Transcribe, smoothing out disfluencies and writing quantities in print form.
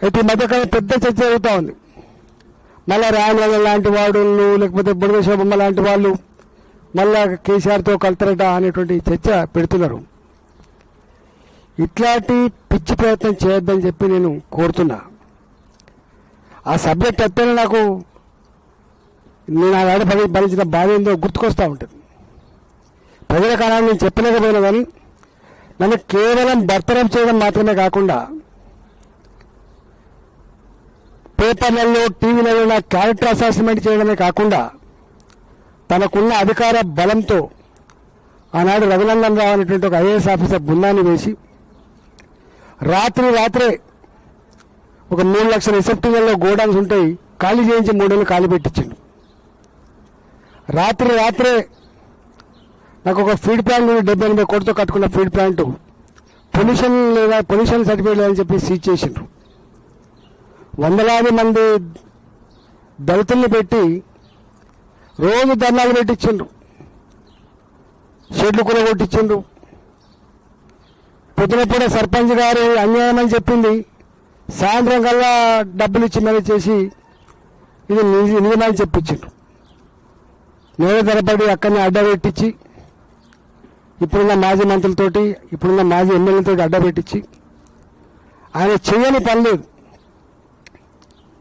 అయితే ఈ మధ్యకాలం పెద్ద చర్చ జరుగుతూ ఉంది. మళ్ళా రాయనగర్ లాంటి వాళ్ళు లేకపోతే బుడగేశ్వర బొమ్మ లాంటి వాళ్ళు మళ్ళా కేసీఆర్తో కలుతారట అనేటువంటి చర్చ పెడుతున్నారు. ఇట్లాంటి పిచ్చి ప్రయత్నం చేయొద్దని చెప్పి నేను కోరుతున్నా. ఆ సబ్జెక్ట్ ఎత్తేనే నాకు నేను ఆడ భరించిన బాధ ఏందో గుర్తుకొస్తూ ఉంటుంది. ప్రజల కారణం నేను చెప్పలేకపోయినా కానీ నన్ను కేవలం బర్తరఫ్ చేయడం మాత్రమే కాకుండా పేపర్లలో టీవీలలో నా క్యారెక్టర్ అసాసిన్మెంట్ చేయడమే కాకుండా తనకున్న అధికార బలంతో ఆనాడు రఘునందన్ రావు అనేటువంటి ఒక ఐఏఎస్ ఆఫీసర్ బృందాన్ని వేసి రాత్రే ఒక 3 లక్షల రిసెప్టివ్లలో గోడౌన్స్ ఉంటాయి, ఖాళీ చేయించి 3 నెలలు ఖాళీ పెట్టించిండు. రాత్రే నాకు ఒక ఫీడ్ ప్లాంట్ 78 కోట్లతో కట్టుకున్న ఫీడ్ ప్లాంట్ పొల్యూషన్ సర్టిఫికేట్ లేదని చెప్పి సీజ్ చేసిండ్రు. వందలాది మంది దళితుల్ని పెట్టి రోజు ధర్నాలు పెట్టించిండ్రు, షెడ్లు కూడా కొట్టించిండ్రు. పొద్దునప్పుడే సర్పంచ్ గారు అన్యాయం అని చెప్పింది, సాయంత్రం కల్లా డబ్బులు ఇచ్చి మేనేజ్ చేసి ఇది నిజమని చెప్పించిండ్రు. నేల తరబడి అక్కడిని అడ్డ పెట్టించి ఇప్పుడున్న మాజీ మంత్రులతోటి ఇప్పుడున్న మాజీ ఎమ్మెల్యేలతో అడ్డ పెట్టించి ఆయన చేయని పని లేదు.